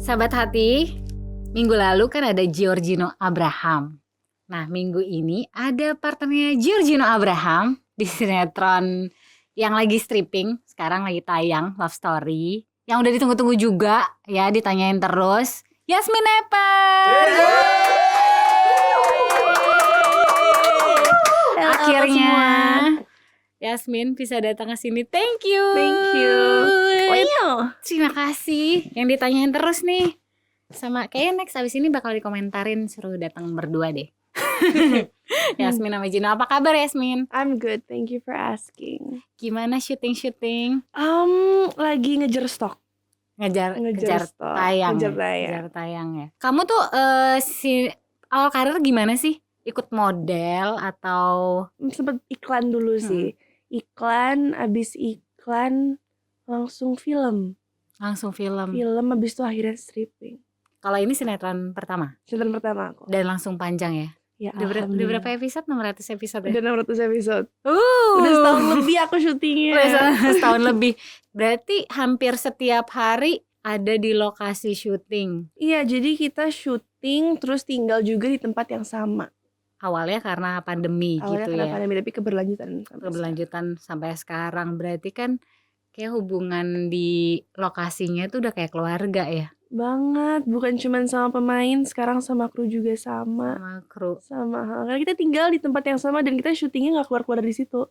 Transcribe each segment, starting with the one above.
Sahabat hati, minggu lalu kan ada Giorgino Abraham. Nah, minggu ini ada partnernya Giorgino Abraham di sinetron yang lagi stripping, sekarang lagi tayang, Love Story. Yang udah ditunggu-tunggu juga, ya ditanyain terus, Yasmin Epes. Akhirnya Yasmin bisa datang ke sini. Thank you. Wow. Terima kasih. Yang ditanyain terus nih. Sama kayaknya next abis ini bakal dikomentarin, suruh datang berdua deh. Yasmin sama Gino, apa kabar Yasmin? I'm good, thank you for asking. Gimana syuting? Lagi ngejar stok. Ngejar stok. tayang. Ngejar Tayang ya. Kamu tuh si awal karir gimana sih? Ikut model atau Sempet iklan dulu sih. Iklan, abis iklan langsung film. Film abis itu akhirnya stripping. Kalau ini sinetron pertama? Sinetron pertama aku. Dan langsung panjang ya? Ya, Udah berapa episode? 600 episode ya? Udah 600 episode. Udah setahun lebih aku syutingnya. Setahun lebih. Berarti hampir setiap hari ada di lokasi syuting. Iya, jadi kita syuting terus tinggal juga di tempat yang sama. Awalnya karena pandemi gitu ya. Pandemi, tapi keberlanjutan sampai sekarang. Berarti kan kayak hubungan di lokasinya tuh udah kayak keluarga ya. Banget, bukan cuma sama pemain, sekarang sama kru juga sama kru. Karena kita tinggal di tempat yang sama dan kita syutingnya nggak keluar dari situ.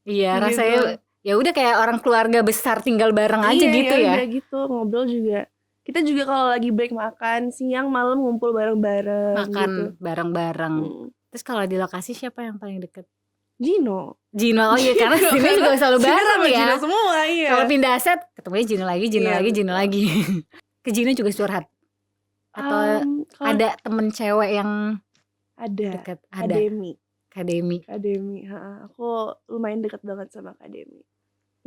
Iya, gitu. Rasanya ya udah kayak orang keluarga besar tinggal bareng aja gitu ya. Iya, gitu, ngobrol juga. Kita juga kalau lagi break makan, siang malam ngumpul bareng-bareng. Makan gitu. bareng-bareng. Terus kalau di lokasi siapa yang paling deket? Gino, oh iya, karena sini juga selalu bareng ya. Gino semua, iya. Kalau pindah set, ketemunya Gino lagi. Ke Gino juga curhat? Atau ada temen cewek yang deket? Akademi. Aku lumayan deket banget sama Akademi.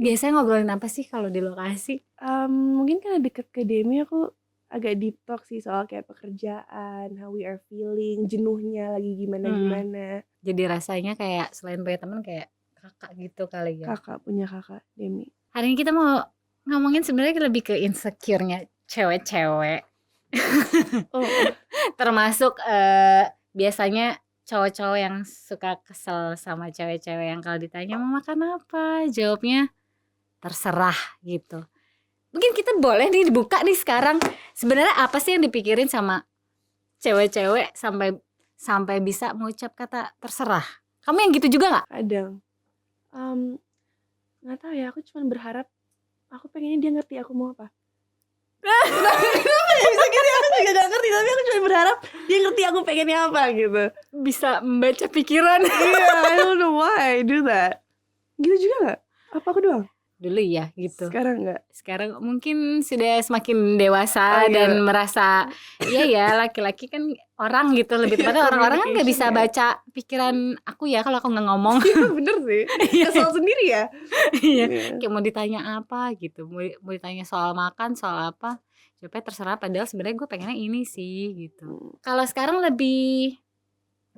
Biasanya ngobrolin apa sih kalau di lokasi? Mungkin karena deket Akademi aku agak deep talk sih soal kayak pekerjaan, how we are feeling, jenuhnya lagi gimana. Jadi rasanya kayak selain punya teman kayak kakak gitu kali ya. Punya kakak Demi. Hari ini kita mau ngomongin sebenarnya lebih ke insecure-nya cewek-cewek. Termasuk biasanya cowok-cowok yang suka kesel sama cewek-cewek yang kalau ditanya mau makan apa, jawabnya terserah gitu. Mungkin kita boleh nih dibuka nih sekarang. Sebenarnya apa sih yang dipikirin sama cewek-cewek sampai bisa mengucap kata terserah? Kamu yang gitu juga nggak? Kadang. Nggak tahu ya. Aku cuma berharap. Aku pengennya dia ngerti aku mau apa. Bisa gitu, aku juga gak ngerti. Tapi aku cuma berharap dia ngerti aku pengennya apa gitu. Bisa membaca pikiran. Iya, I don't know why I do that. Gitu juga gak? Apa aku doang? Dulu ya gitu. Sekarang enggak. Sekarang mungkin sudah semakin dewasa dan merasa iya ya, laki-laki kan orang gitu, lebih tepatnya orang-orang kan nggak bisa baca pikiran aku ya kalau aku nggak ngomong. Iya bener sih. Kesel sendiri ya. Iya. Kayak mau ditanya apa gitu, mau ditanya soal makan, soal apa, jawabnya terserah. Padahal sebenarnya gue pengennya ini sih gitu. Kalau sekarang lebih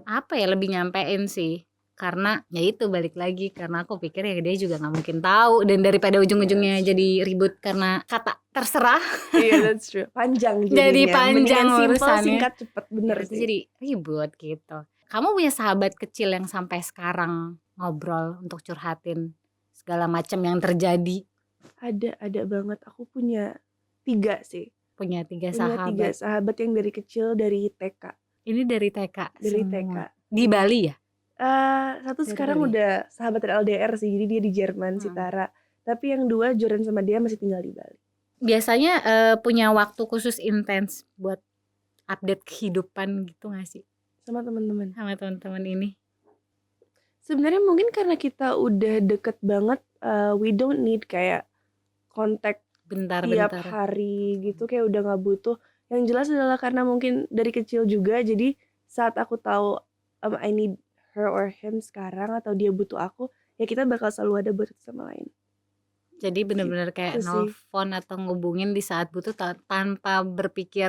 apa ya, lebih nyampein sih. Karena ya itu balik lagi, karena aku pikir ya dia juga nggak mungkin tahu, dan daripada ujung-ujungnya jadi ribut karena kata terserah. Iya, that's true. Panjang jadinya. Jadi panjang urusannya. Singkat cepet, bener ya, sih. Jadi ribut gitu. Kamu punya sahabat kecil yang sampai sekarang ngobrol untuk curhatin segala macam yang terjadi? Ada banget. Aku punya 3 sih. Punya 3 sahabat. 3 sahabat yang dari kecil, dari TK. Ini dari TK. Dari semua. TK. Di Bali ya? Satu sekarang udah sahabat LDR sih, jadi dia di Jerman, Sitara. Tapi yang 2 Jordan sama dia masih tinggal di Bali. Biasanya punya waktu khusus intens buat update kehidupan gitu gak sih? Sama teman-teman. Sama teman-teman ini. Sebenarnya mungkin karena kita udah deket banget, we don't need kayak kontak tiap hari gitu, kayak udah gak butuh. Yang jelas adalah karena mungkin dari kecil juga, jadi saat aku tahu I need her or him sekarang atau dia butuh aku, ya kita bakal selalu ada buat sama lain. Jadi benar-benar kayak nelfon atau ngubungin di saat butuh tanpa berpikir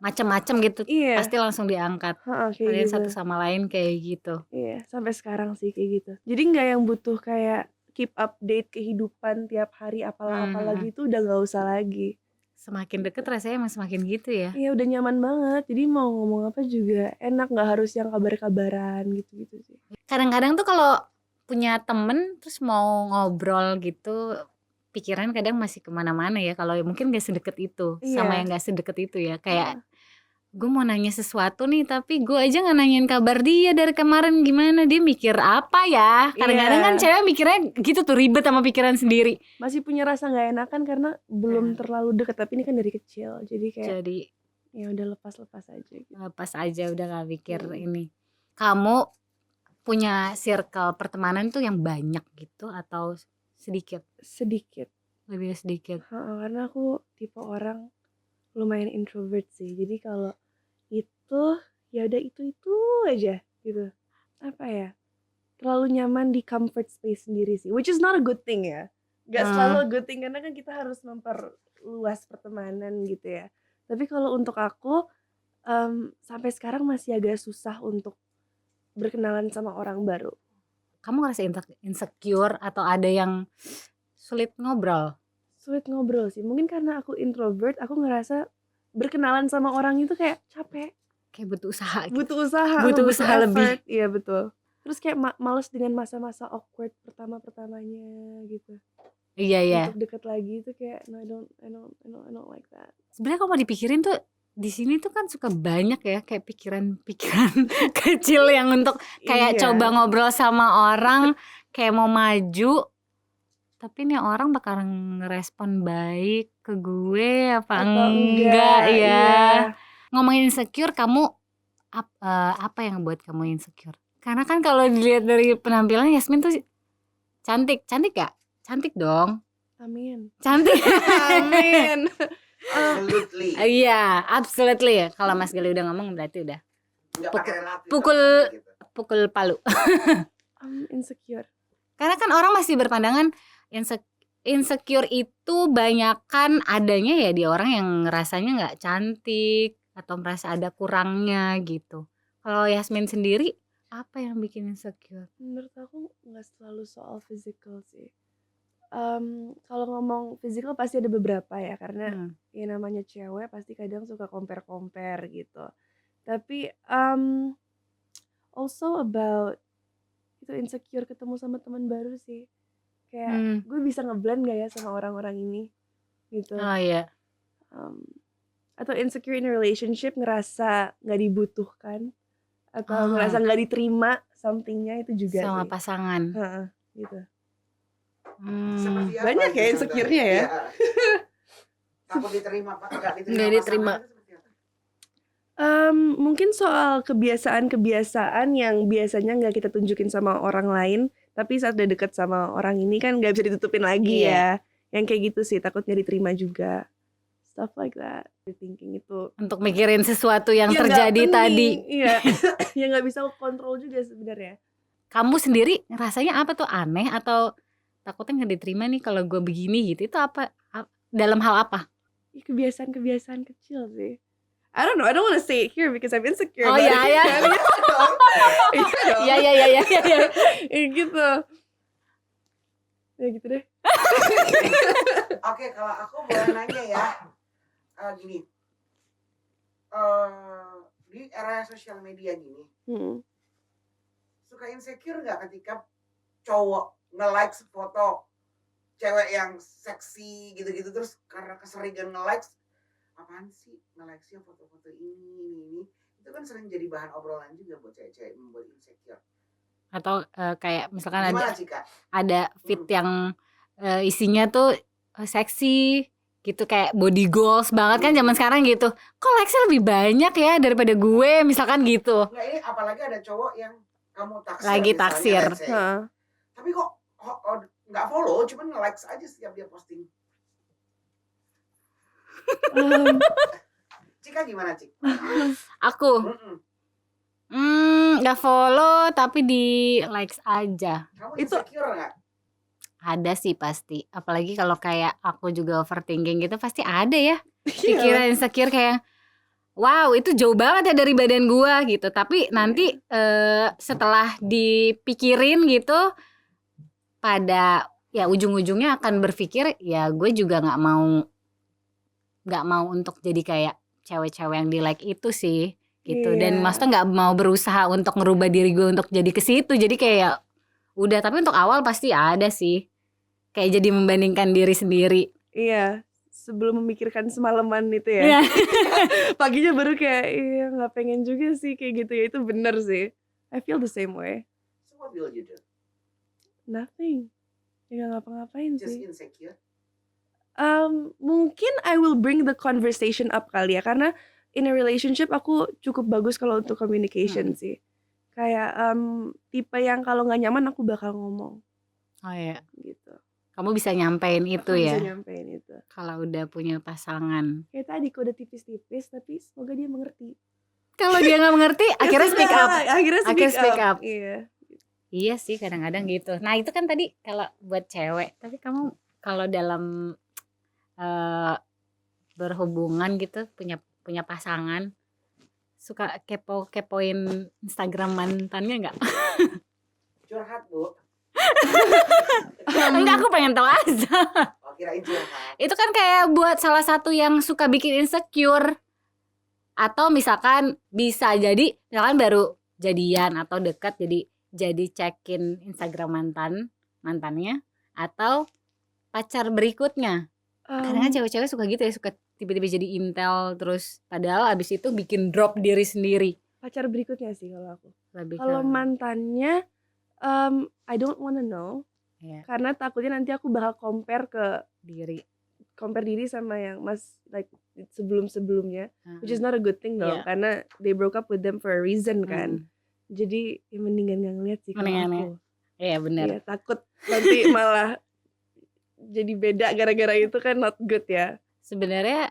macam-macam gitu. Iya. Pasti langsung diangkat. Kalian gitu. Satu sama lain kayak gitu. Iya, sampai sekarang sih kayak gitu. Jadi nggak yang butuh kayak keep update kehidupan tiap hari apalah gitu, udah nggak usah lagi. Semakin deket rasanya emang semakin gitu ya. Iya udah nyaman banget, jadi mau ngomong apa juga enak, nggak harus yang kabar-kabaran gitu-gitu sih. Kadang-kadang tuh kalau punya temen terus mau ngobrol gitu, pikiran kadang masih kemana-mana ya, kalau mungkin gak sedekat itu sama yang Iya. gak sedekat itu ya. Kayak gue mau nanya sesuatu nih tapi gue aja gak nanyain kabar dia dari kemarin gimana, dia mikir apa ya. Kadang-kadang kan cewek mikirnya gitu tuh, ribet sama pikiran sendiri. Masih punya rasa gak enakan karena belum terlalu deket, tapi ini kan dari kecil, jadi kayak ya udah lepas-lepas aja gitu. Lepas aja, udah gak mikir ini. Kamu punya circle pertemanan tuh yang banyak gitu atau sedikit? Sedikit. Lebih sedikit. Karena aku tipe orang lumayan introvert sih, jadi kalau itu ya udah itu aja gitu. Apa ya, terlalu nyaman di comfort space sendiri sih, which is not a good thing ya. Gak selalu a good thing, karena kan kita harus memperluas pertemanan gitu ya. Tapi kalau untuk aku sampai sekarang masih agak susah untuk berkenalan sama orang baru. Kamu ngerasa insecure atau ada yang sulit ngobrol? Sulit ngobrol sih, mungkin karena aku introvert, aku ngerasa berkenalan sama orang itu kayak capek. Kayak butuh usaha gitu. Butuh usaha lebih. Iya betul. Terus kayak males dengan masa-masa awkward pertamanya gitu. Iya. Untuk deket lagi itu kayak no, I don't like that. Sebenarnya kalau mau dipikirin tuh di sini tuh kan suka banyak ya kayak pikiran-pikiran kecil yang untuk kayak coba ngobrol sama orang, kayak mau maju, tapi nih orang bakal ngerespon baik ke gue apa enggak ya. Ngomongin insecure, kamu apa yang buat kamu insecure? Karena kan kalau dilihat dari penampilan Yasmin tuh cantik gak? Cantik dong. Amin. Cantik. Amin. Absolutely. Iya, absolutely. Kalau Mas Gali udah ngomong berarti udah pukul palu. Insecure. Karena kan orang masih berpandangan insecure itu banyakan adanya ya di orang yang ngerasanya nggak cantik atau merasa ada kurangnya gitu. Kalau Yasmin sendiri apa yang bikin insecure? Menurut aku nggak selalu soal physical sih. Kalau ngomong physical pasti ada beberapa ya, karena ya namanya cewek pasti kadang suka compare gitu. Tapi also about itu insecure ketemu sama teman baru sih. Kayak gue bisa ngeblend gak ya sama orang-orang ini gitu. Oh iya. Atau insecure in a relationship, ngerasa gak dibutuhkan atau ngerasa gak diterima somethingnya, itu juga sama sih. pasangan. Gitu. Banyak ya insecure-nya ya. Takut diterima apa gak diterima. Mungkin soal kebiasaan-kebiasaan yang biasanya nggak kita tunjukin sama orang lain, tapi saat udah deket sama orang ini kan nggak bisa ditutupin lagi ya. Yang kayak gitu sih, takut nggak diterima juga. Stuff like that. Thinking itu untuk mikirin sesuatu yang terjadi tadi. Iya. Yang nggak bisa kontrol juga sebenarnya. Kamu sendiri rasanya apa tuh, aneh atau takutnya nggak diterima nih kalau gue begini gitu? Itu apa? Dalam hal apa? Kebiasaan-kebiasaan kecil sih. I don't know, I don't want to say it here because I'm insecure. Oh iya. Iya. Gitu. Ya gitu deh. Oke, kalau aku boleh nanya ya, gini, di era sosial media gini, suka insecure nggak ketika cowok nge-like foto cewek yang seksi gitu-gitu, terus karena keseringan nge-like, apaan sih nge-like sih foto-foto ini, itu kan sering jadi bahan obrolan juga buat cewek-cewek, membuat insecure. Atau kayak misalkan gimana, ada fit yang isinya tuh seksi gitu, kayak body goals banget kan zaman sekarang gitu. Kok likes-nya lebih banyak ya daripada gue, misalkan gitu. Nggak, ini apalagi ada cowok yang kamu taksir lagi taksir. Tapi kok nggak follow, cuman nge-likes aja setiap dia posting. Cika gimana, Cik? Aku nggak follow tapi di likes aja. Kamu insecure nggak? Ada sih pasti, apalagi kalau kayak aku juga overthinking gitu, pasti ada ya pikiran insecure kayak wow itu jauh banget ya dari badan gua gitu. Tapi nanti setelah dipikirin gitu, pada ya ujung-ujungnya akan berpikir ya gue juga nggak mau nggak mau untuk jadi kayak cewek-cewek yang di like itu sih gitu. Iya. Dan maksudnya nggak mau berusaha untuk ngerubah diri gue untuk jadi ke situ. Jadi kayak udah, tapi untuk awal pasti ada sih. Kayak jadi membandingkan diri sendiri. Iya, sebelum memikirkan semalaman itu ya. Iya. Paginya baru kayak iya nggak pengen juga sih kayak gitu ya. Itu bener sih. I feel the same way. So what will you do? Nothing. Ya nggak ngapa-ngapain Just sih. insecure? Mungkin I will bring the conversation up kali ya. Karena in a relationship aku cukup bagus kalau untuk communication sih. Kayak tipe yang kalau nggak nyaman aku bakal ngomong Oh iya, gitu. kamu bisa nyampein itu Aku ya bisa nyampein itu. kalau udah punya pasangan. Kayak tadi udah tipis-tipis tapi semoga dia mengerti. Kalau dia nggak mengerti, akhirnya Ya speak sudah, up. Akhirnya speak up. Iya. Iya sih, kadang-kadang gitu. Nah itu kan tadi kalau buat cewek. Tapi kamu kalau dalam berhubungan gitu, punya pasangan, suka kepoin Instagram mantannya nggak? Curhat, Bu. Enggak, aku pengen tahu aja. Oh, kirain curhat. Itu kan kayak buat salah satu yang suka bikin insecure. Atau misalkan bisa jadi misalkan baru jadian atau dekat, jadi cekin Instagram mantannya atau pacar berikutnya. Karena kan cewek-cewek suka gitu ya, suka tiba-tiba jadi intel terus padahal abis itu bikin drop diri sendiri. Pacar berikutnya sih kalau aku. Lebih Kalau ke mantannya I don't wanna know. Iya. Karena takutnya nanti aku bakal compare diri sama yang like sebelum-sebelumnya, which is not a good thing dong. Iya. Karena they broke up with them for a reason kan. Jadi ya mendingan gak ngeliat sih kalau Mendingan aku. Iya benar. Iya, takut nanti malah jadi beda gara-gara itu kan not good ya. Sebenarnya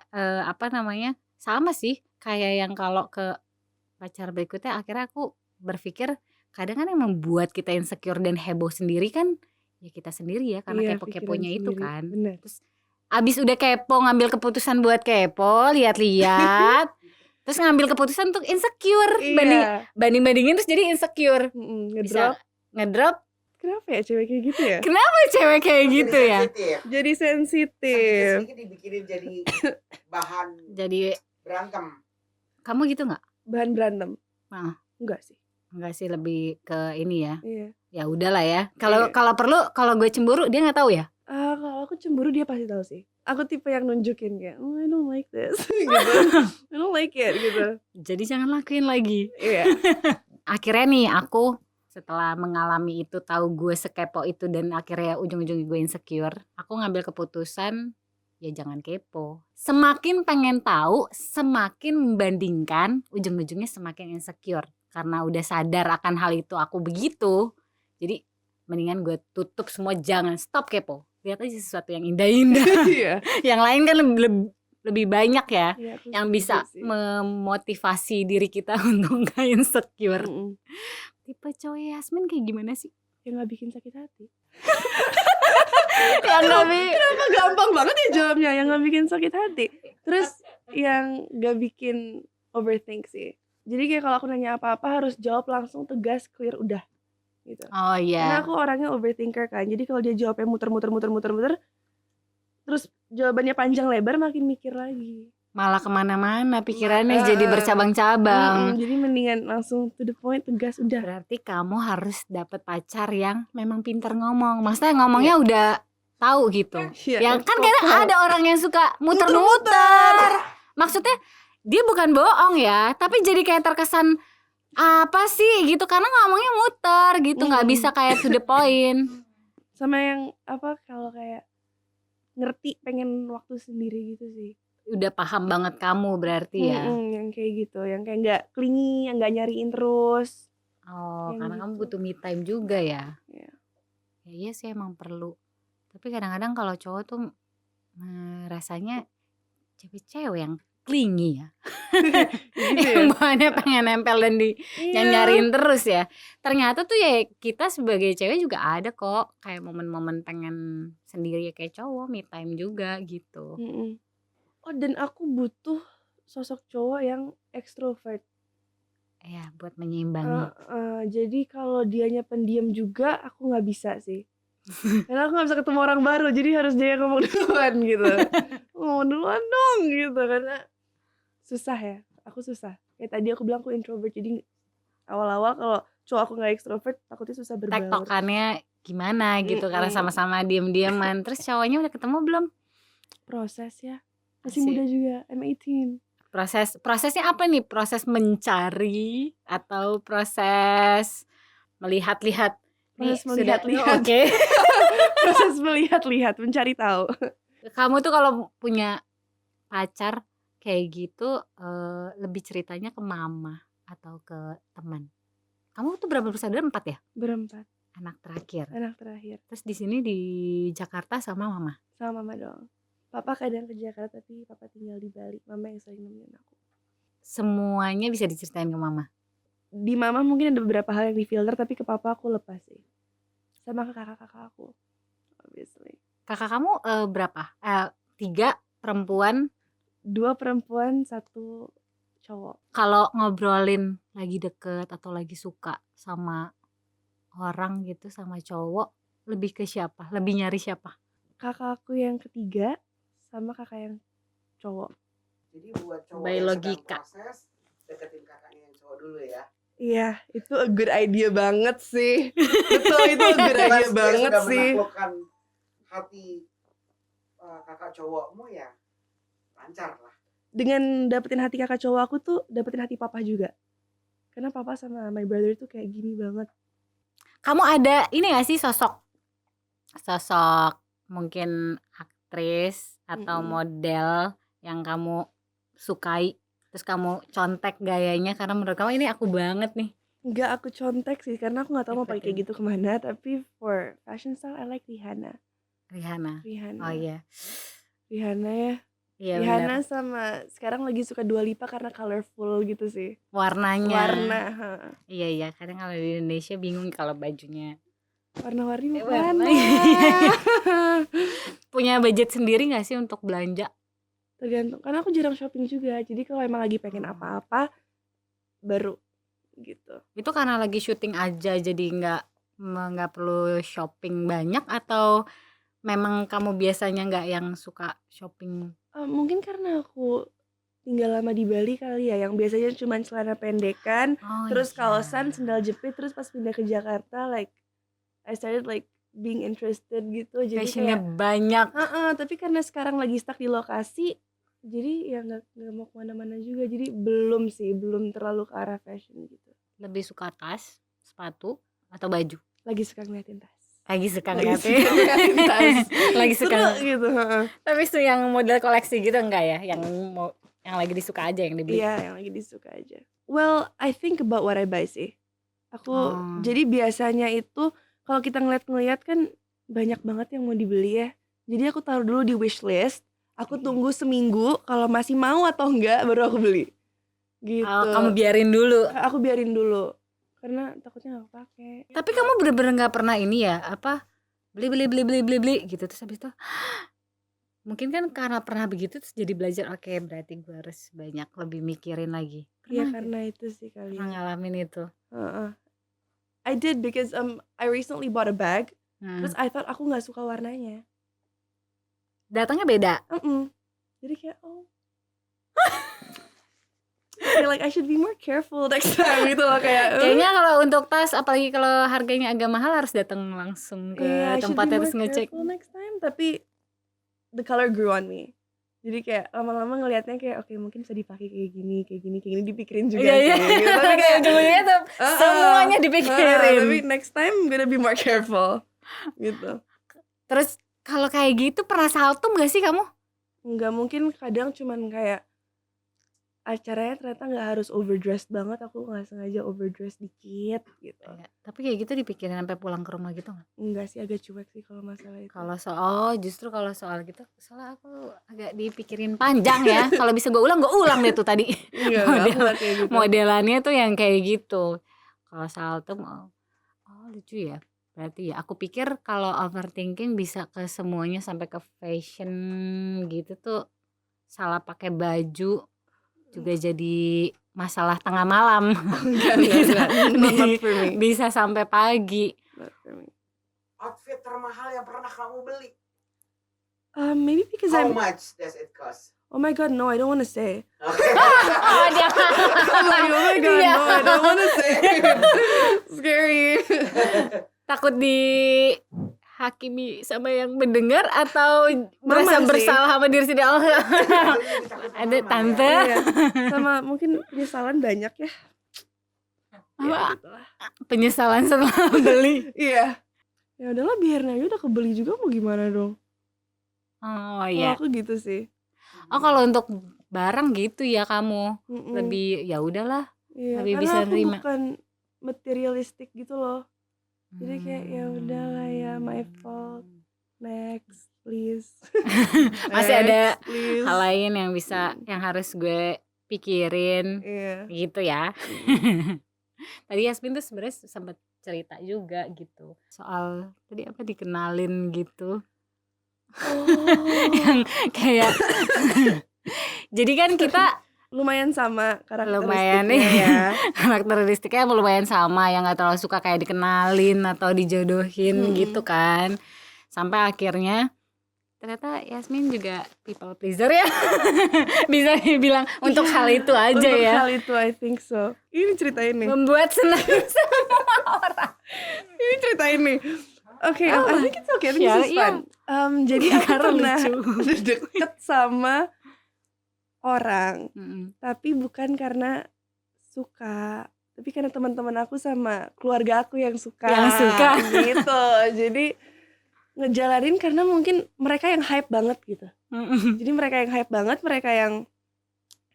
sama sih kayak yang kalau ke pacar berikutnya, akhirnya aku berpikir kadang kan yang membuat kita insecure dan heboh sendiri kan ya kita sendiri ya, karena Iya, kepo-keponya pikiran itu sendiri. kan. Bener. Terus abis udah kepo ngambil keputusan buat kepo, lihat-lihat terus ngambil keputusan untuk insecure. Iya. Banding-bandingin terus jadi insecure. Bisa ngedrop. Kenapa ya cewek kayak gitu ya? Kenapa cewek kayak gitu ya? Jadi sensitif. Sedikit dibikinin jadi bahan Jadi berantem. kamu gitu nggak? Bahan berantem. Enggak sih. Enggak sih, lebih ke ini ya. Iya. Ya udahlah ya. Kalau perlu, kalau gue cemburu dia nggak tahu ya. Kalau aku cemburu dia pasti tahu sih. Aku tipe yang nunjukin kayak, I don't like this, gitu. I don't like it, gitu. Jadi jangan lakuin lagi. Iya. Akhirnya nih aku setelah mengalami itu, tahu gue sekepo itu dan akhirnya ujung-ujungnya gue insecure, aku ngambil keputusan ya jangan kepo. Semakin pengen tahu, semakin membandingkan, ujung-ujungnya semakin insecure. Karena udah sadar akan hal itu aku begitu. Jadi mendingan gue tutup semua, jangan, stop kepo. Lihat aja sesuatu yang indah-indah. Iya. Yang lain kan lebih banyak ya, Iya, aku yang setuju bisa sih. memotivasi diri kita untuk gak insecure. Mm-mm. Tipe cowok Yasmin kayak gimana sih? Yang gak bikin sakit hati. Kenapa Gampang banget ya jawabnya, yang gak bikin sakit hati. Terus yang gak bikin overthink sih. Jadi kayak kalau aku nanya apa-apa harus jawab langsung, tegas, clear, udah gitu. Oh Karena iya. aku orangnya overthinker kan. Jadi kalau dia jawabnya muter-muter terus jawabannya panjang lebar, makin mikir lagi. Malah kemana-mana pikirannya jadi bercabang-cabang. Jadi mendingan langsung to the point, tegas, udah. Berarti kamu harus dapet pacar yang memang pintar ngomong. Maksudnya ngomongnya udah tahu gitu. Iya, Yang kan kadang ada orang yang suka muter-muter. Maksudnya dia bukan bohong ya, tapi jadi kayak terkesan apa sih gitu, karena ngomongnya muter gitu, nggak bisa kayak to the point. Sama yang kalau kayak ngerti, pengen waktu sendiri gitu sih. Udah paham banget kamu berarti ya. Yang kayak gitu, yang kayak nggak clingy, yang nggak nyariin terus. Oh, Yang karena gitu. kamu butuh me time juga ya. Iya. Ya iya sih, emang perlu. Tapi kadang-kadang kalau cowok tuh rasanya cewek-cewek yang clingy ya. Gitu ya? Yang bahannya pengen nempel dan yang nyariin terus ya. Ternyata tuh ya kita sebagai cewek juga ada kok kayak momen-momen pengen sendiri ya, kayak cowok, me time juga gitu. Oh, dan aku butuh sosok cowok yang extrovert. Ya, buat menyimbangi. Jadi kalau dianya pendiam juga aku nggak bisa sih. Karena aku nggak bisa ketemu orang baru, jadi harus dia yang ngomong duluan gitu. Aku mau duluan dong gitu, karena susah ya, aku susah. Kayak tadi aku bilang aku introvert, jadi awal-awal kalau cowok aku nggak ekstrovert takutnya susah berbaur. Tektokannya gimana gitu karena sama-sama diem-dieman. Terus cowoknya udah ketemu belum? Proses ya, masih muda juga, I'm 18. Prosesnya apa nih? Proses mencari atau proses melihat-lihat? Proses Sudah melihat-lihat. oke. Proses melihat-lihat, mencari tahu. Kamu tuh kalau punya pacar kayak gitu lebih ceritanya ke mama atau ke teman? Kamu tuh berapa bersaudara? 4 ya? Berempat, Anak terakhir. anak terakhir. Terus di sini di Jakarta sama mama? Sama mama dong. Papa kadang ke Jakarta tapi papa tinggal di Bali. Mama yang sering nemenin aku. Semuanya bisa diceritain ke mama? Di mama mungkin ada beberapa hal yang difilter, tapi ke papa aku lepas sih. Sama ke kakak-kakak aku, obviously. Kakak kamu berapa? 3 perempuan? 2 perempuan, 1 cowok. Kalau ngobrolin lagi deket atau lagi suka sama orang gitu, sama cowok, lebih ke siapa? Lebih nyari siapa? Kakak aku yang ketiga sama kakak yang cowok. Jadi buat cowok By yang logika. sedang proses, deketin kakaknya yang cowok dulu ya. Iya, itu a good idea banget sih. Betul, itu a good idea Pas banget dia sudah sih. menaklukkan hati kakak cowokmu ya lancar lah. Dengan dapetin hati kakak cowok aku tuh dapetin hati papa juga. Karena papa sama my brother tuh kayak gini banget. Kamu ada ini gak sih sosok mungkin aktris atau model yang kamu sukai, terus kamu contek gayanya karena menurut kamu ini aku banget nih? Enggak aku contek sih, karena aku gak tahu mau pakai kayak Ikutin. gitu kemana. Tapi for fashion style I like Rihanna. Rihanna. Oh iya. Rihanna ya. Iya Rihanna benar. sama sekarang lagi suka Dua Lipa karena colorful gitu sih. Warnanya. Warna. Iya, kadang kalau di Indonesia bingung kalau bajunya Warna-warni warna. mana? Punya budget sendiri gak sih untuk belanja? Tergantung, karena aku jarang shopping juga. Jadi kalau emang lagi pengen apa-apa baru gitu. Itu karena lagi syuting aja jadi nggak perlu shopping banyak, atau memang kamu biasanya nggak yang suka shopping? Mungkin karena aku tinggal lama di Bali kali ya, yang biasanya cuma celana pendekan, terus kaosan, sendal jepit, terus pas pindah ke Jakarta like I started like being interested gitu. Jadi fashionnya kayak banyak. tapi karena sekarang lagi stuck di lokasi, jadi ya nggak mau kemana-mana juga. Jadi belum terlalu ke arah fashion gitu. Lebih suka tas, sepatu, atau baju? Lagi suka ngeliatin tas. Lagi suka tas. Lagi suka gitu. Tapi itu yang model koleksi gitu enggak ya? Yang lagi disuka aja yang dibeli? Iya, yang lagi disuka aja. Well, I think about what I buy sih. Aku jadi biasanya itu kalau kita ngeliat kan banyak banget yang mau dibeli ya. Jadi aku taruh dulu di wishlist. Aku tunggu seminggu, kalau masih mau atau enggak baru aku beli. Gitu. Kamu biarin dulu? Aku biarin dulu. Karena takutnya gak pakai. Tapi kamu bener-bener gak pernah ini ya, beli gitu, terus habis itu mungkin kan karena pernah begitu terus jadi belajar, oke berarti gue harus banyak lebih mikirin lagi. Iya karena itu sih kali. Pernah ngalamin itu? I did because I recently bought a bag. Terus I thought aku gak suka warnanya. Datangnya beda? Jadi kayak like I should be more careful next time gitu loh kayak. Kayaknya kalau untuk tas, apalagi kalau harganya agak mahal, harus datang langsung ke tempatnya terus ngecek. Next time, tapi the color grew on me. Jadi kayak lama-lama ngelihatnya kayak oke, mungkin bisa dipakai kayak gini dipikirin juga sih. Gitu. Tapi kayak ujung-ujungnya tuh semuanya dipikirin. Tapi next time I'm gonna be more careful. Gitu. Terus kalau kayak gitu pernah saltum gak sih kamu? Enggak, mungkin kadang cuman kayak acaranya ternyata gak harus overdressed banget, aku gak sengaja overdressed dikit gitu. Ya, tapi kayak gitu dipikirin sampai pulang ke rumah gitu gak? Enggak sih, agak cuek sih kalau masalah itu. Justru kalau soal gitu, soalnya aku agak dipikirin panjang ya. Kalau bisa gue ulang deh tuh tadi. Gitu. Modelannya tuh yang kayak gitu. Kalau saltum, lucu ya. Berarti ya, aku pikir kalau overthinking bisa ke semuanya sampai ke fashion gitu tuh, salah pakai baju juga jadi masalah tengah malam. Bisa sampai pagi. Outfit termahal yang pernah kamu beli? Maybe because How I'm. much does it cost? Oh my god, no, I don't want to say. Okay. Oh, dia I'm like, oh my god, Iya. no, I don't want to say. Scary. takut dihakimi sama yang mendengar atau Mama merasa sih. bersalah sama diri sendiri? Oh, enggak. Ada Mama tante. ya. Iya. Sama mungkin penyesalan banyak ya. Ya Apa? gitulah. Penyesalan setelah beli. Iya. Ya udahlah, biarin aja, udah kebeli juga, mau gimana dong. Oh Kalau iya. aku gitu sih. Oh kalau untuk barang gitu ya kamu Mm-mm. lebih ya udahlah. Iya, lebih karena bisa aku nerima. bukan materialistik gitu loh. Jadi kayak ya udahlah ya, my fault. Next, please. Masih ada Next, please. hal lain yang bisa yang harus gue pikirin Iya. gitu ya. Tadi Yasmin tuh sebenarnya sempat cerita juga gitu soal tadi apa dikenalin gitu. Yang kayak jadi kan kita Lumayan sama lumayan karakteristiknya ya. karakteristiknya lumayan sama, yang nggak terlalu suka kayak dikenalin atau dijodohin gitu kan, sampai akhirnya ternyata Yasmin juga people pleaser ya. Bisa dibilang untuk Iya, hal itu aja untuk ya, hal itu I think so. Ini ceritain nih. membuat senang semua orang. Ini ceritain nih. Oke, I think it's okay. I think Ya, this is iya. fun. Jadi aku Karena pernah lucu. deket sama orang, Mm-mm. tapi bukan karena suka, tapi karena teman-teman aku sama keluarga aku yang suka. Yang suka. Gitu. Jadi ngejalanin karena mungkin mereka yang hype banget gitu. Mm-mm. Jadi mereka yang hype banget, mereka yang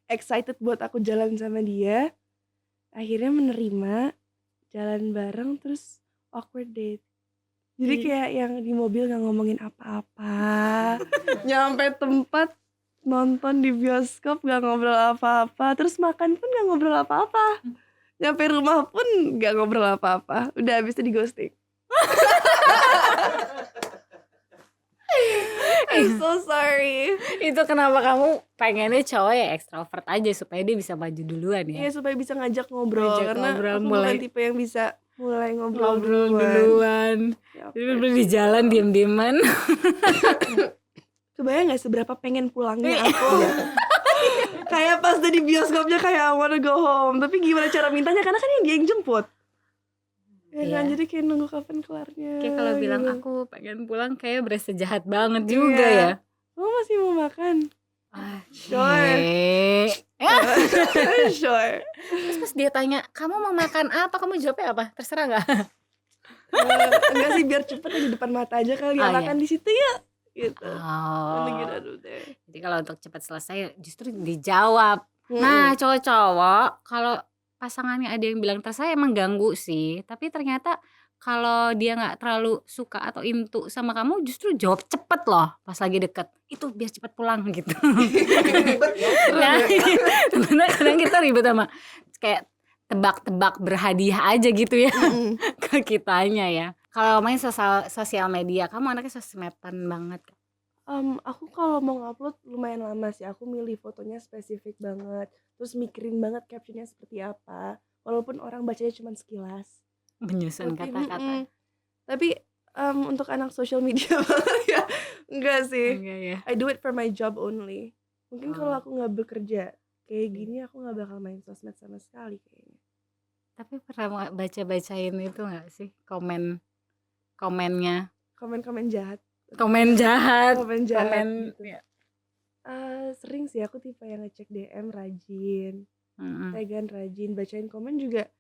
excited buat aku jalan sama dia. Akhirnya menerima, jalan bareng, terus awkward date. Jadi kayak yang di mobil gak ngomongin apa-apa. Nyampe tempat nonton di bioskop gak ngobrol apa-apa. Terus makan pun gak ngobrol apa-apa. Nyampe rumah pun gak ngobrol apa-apa. Udah habis itu di ghosting. I'm so sorry. Itu kenapa kamu pengennya cowok yang ekstrovert aja supaya dia bisa maju duluan ya? Iya, supaya bisa ngajak ngobrol. Ngajak Karena ngobrol, aku mulai- bukan tipe yang bisa mulai ngobrol duluan. Ya, Jadi bener di jalan diem-dieman. kebayang gak seberapa pengen pulangnya aku. Kayak pas udah di bioskopnya kayak I wanna go home. Tapi gimana cara mintanya, karena kan dia yang jemput. Ya kan, Iya. jadi kayak nunggu kapan kelarnya. Kayak kalau bilang gitu. aku pengen pulang kayak berasa jahat banget juga Iya. ya. Kamu masih mau makan? Sure. Sure. Terus pas dia tanya, kamu mau makan apa? Kamu jawabnya apa? Terserah nggak? Enggak sih, biar cepet di depan mata aja kali ya, Oh, makan di situ ya. Gitu. Oh. Deh. Jadi kalau untuk cepat selesai justru dijawab. Nah, cowok-cowok kalau pasangannya ada yang bilang terserah emang ganggu sih. Tapi ternyata kalau dia nggak terlalu suka atau into sama kamu, justru jawab cepet loh pas lagi deket. Itu biar cepet pulang gitu. Ribet ya. Nah, kadang kita ribet sama kayak tebak-tebak berhadiah aja gitu ya ke kitanya ya. Kalau main sosial media, kamu anaknya sosmedan banget. Aku kalau mau ngupload lumayan lama sih. Aku milih fotonya spesifik banget. Terus mikirin banget captionnya seperti apa. Walaupun orang bacanya cuma sekilas. Menyusun kata-kata. Tapi untuk anak social media banget ya. Enggak sih. Enggak ya. I do it for my job only. Mungkin kalau Oh. aku gak bekerja kayak gini, aku gak bakal main sosmed sama sekali kayaknya. Tapi pernah baca-bacain itu gak sih komennya? Komen-komen jahat. Komen jahat. Komen jahat Komen gitu. ya. Sering sih aku tipe yang ngecek DM rajin. Mm-mm. Tagan rajin, bacain komen juga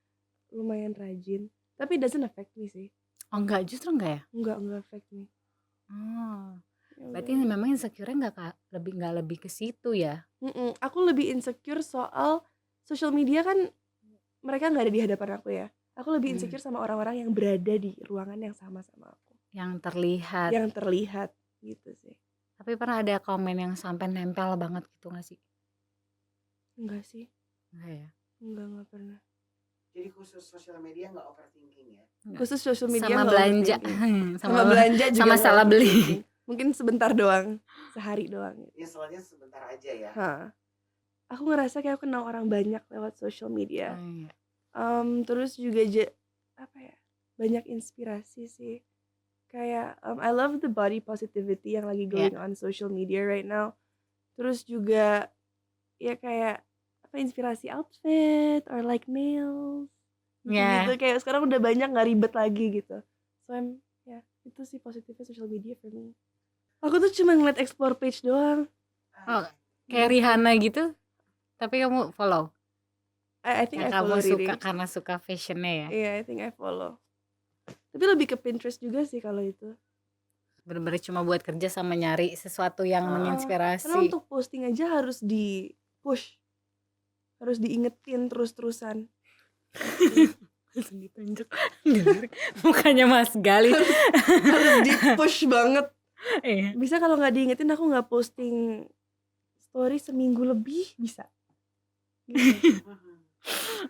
lumayan rajin. Tapi it doesn't affect me sih. Oh enggak, justru enggak ya? Enggak affect me. Oh, Ya berarti udah. memang insecure-nya enggak lebih ke situ ya? Aku lebih insecure soal social media kan mereka nggak ada di hadapan aku ya. Aku lebih insecure sama orang-orang yang berada di ruangan yang sama aku. Yang terlihat. Yang terlihat gitu sih. Tapi pernah ada komen yang sampai nempel banget gitu gak sih? Enggak sih. Enggak ya? Enggak pernah. Jadi khusus sosial media nggak overthinking ya? Enggak. Khusus social media Sama nggak belanja. overthinking. sama Sama belanja juga sama nggak salah beli. overthinking. Mungkin sebentar doang, sehari doang gitu. Ya soalnya sebentar aja ya. Aku ngerasa kayak aku kenal orang banyak lewat social media. Oh, iya. Terus juga banyak inspirasi sih. kayak I love the body positivity yang lagi going on social media right now. Terus juga ya kayak apa inspirasi outfit or like nails gitu kayak sekarang udah banyak nggak ribet lagi gitu. So itu sih positifnya social media for me. Aku tuh cuma ngeliat explore page doang. Kayak Rihanna gitu. Tapi kamu follow? I think I follow kamu suka karena suka fashionnya ya? Iya, I think I follow. Tapi lebih ke Pinterest juga sih kalau itu. Bener-bener cuma buat kerja sama nyari sesuatu yang menginspirasi. Karena untuk posting aja harus di push, harus diingetin terus-terusan. Langsung ditunjuk mukanya Mas Gali. Harus di push banget. Iya. Bisa kalau nggak diingetin aku nggak posting story seminggu lebih bisa. Gitu.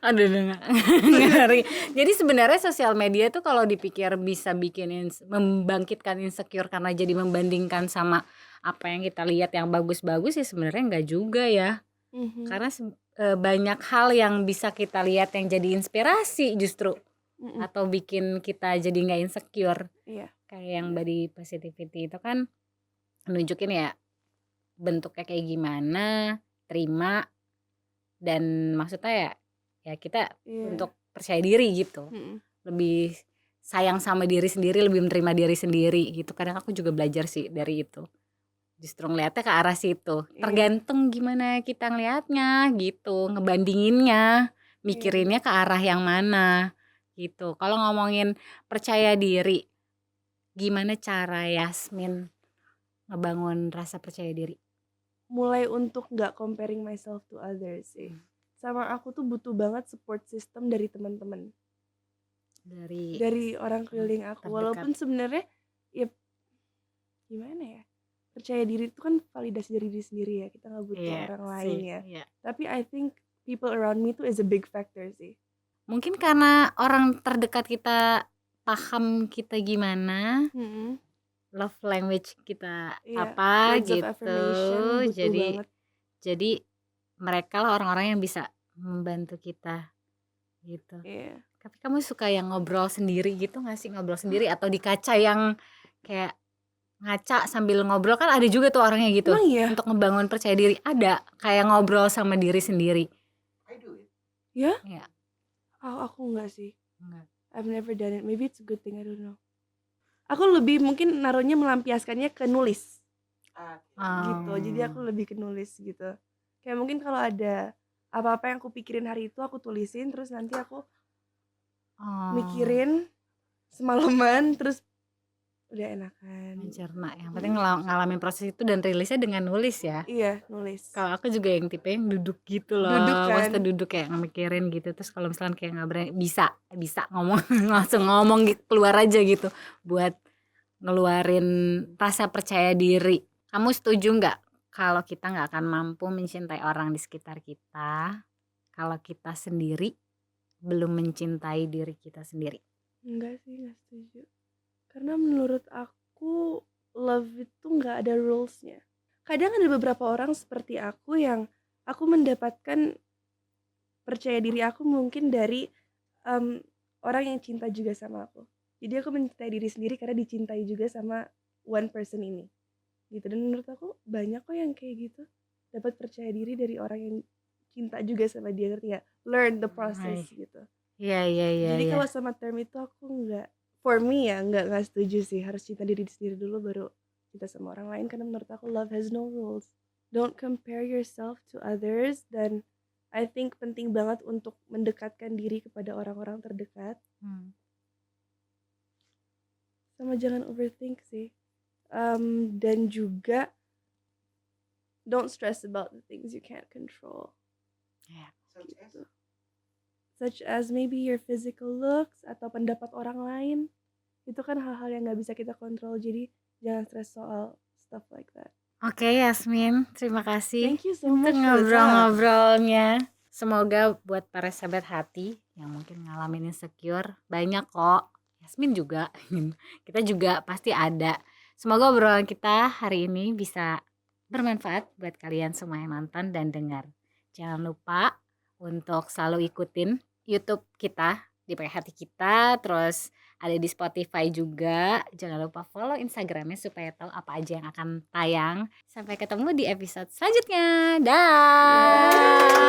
Aduh, ngeri. Jadi sebenarnya sosial media tuh kalau dipikir bisa bikin membangkitkan insecure karena jadi membandingkan sama apa yang kita lihat yang bagus-bagus ya sebenarnya enggak juga ya. Karena banyak hal yang bisa kita lihat yang jadi inspirasi justru atau bikin kita jadi nggak insecure. Kayak yang body positivity itu kan nunjukin ya bentuknya kayak gimana, terima, dan maksudnya ya kita untuk percaya diri gitu. Lebih sayang sama diri sendiri, lebih menerima diri sendiri gitu. Kadang aku juga belajar sih dari itu. Justru ngeliatnya ke arah situ. Tergantung gimana kita ngeliatnya gitu, ngebandinginnya, mikirinnya ke arah yang mana gitu. Kalau ngomongin percaya diri, gimana cara Yasmin ngebangun rasa percaya diri? Mulai untuk gak comparing myself to others sih. Sama aku tuh butuh banget support system dari teman-teman, dari orang keliling aku terdekat. Walaupun sebenarnya ya gimana ya, percaya diri itu kan validasi dari diri sendiri ya, kita nggak butuh orang lain ya. Tapi I think people around me tuh is a big factor sih. Mungkin karena orang terdekat kita paham kita gimana, love language kita apa gitu, jadi mereka lah orang-orang yang bisa membantu kita gitu. Tapi kamu suka yang ngobrol sendiri gitu nggak sih, ngobrol sendiri atau di kaca yang kayak ngaca sambil ngobrol? Kan ada juga tuh orangnya gitu. Untuk ngebangun percaya diri ada kayak ngobrol sama diri sendiri. Ya? Aku enggak sih. I've never done it. Maybe it's a good thing, I don't know. Aku lebih mungkin naruhnya melampiaskannya ke nulis gitu. Jadi aku lebih ke nulis gitu. Kayak mungkin kalau ada apa-apa yang aku pikirin hari itu aku tulisin, terus nanti aku mikirin semalaman, terus udah enakan mencerna. Yang penting ngalamin proses itu dan rilisnya dengan nulis ya. Iya, nulis. Kalau aku juga yang tipe yang duduk gitu loh, maksudnya duduk kayak mikirin gitu. Terus kalau misalkan kayak nggak berani, bisa ngomong langsung ngomong gitu, keluar aja gitu buat ngeluarin rasa percaya diri. Kamu setuju nggak kalau kita nggak akan mampu mencintai orang di sekitar kita kalau kita sendiri belum mencintai diri kita sendiri? Enggak sih, nggak setuju. Karena menurut aku love itu nggak ada rulesnya. Kadang ada beberapa orang seperti aku yang aku mendapatkan percaya diri aku mungkin dari orang yang cinta juga sama aku. Jadi aku mencintai diri sendiri karena dicintai juga sama one person ini gitu. Dan menurut aku banyak kok yang kayak gitu, dapat percaya diri dari orang yang cinta juga sama dia, ngerti gak? Learn the process gitu. Iya. Jadi kalau sama term itu aku nggak, for me ya nggak setuju sih. Harus cinta diri sendiri dulu baru cinta sama orang lain, karena menurut aku love has no rules. Don't compare yourself to others. Dan I think penting banget untuk mendekatkan diri kepada orang-orang terdekat. Sama jangan overthink sih. Dan juga don't stress about the things you can't control. Gitu. Such as maybe your physical looks atau pendapat orang lain. Itu kan hal-hal yang gak bisa kita kontrol. Jadi jangan stress soal stuff like that. Oke, Yasmin, terima kasih. Thank you so much ngobrol-ngobrolnya. Semoga buat para sahabat hati yang mungkin ngalamin insecure, banyak kok. Yasmin juga, kita juga pasti ada. Semoga obrolan kita hari ini bisa bermanfaat buat kalian semua yang nonton dan dengar. Jangan lupa untuk selalu ikutin YouTube kita di Pakai Hati Kita. Terus ada di Spotify juga. Jangan lupa follow Instagramnya supaya tahu apa aja yang akan tayang. Sampai ketemu di episode selanjutnya. Dah.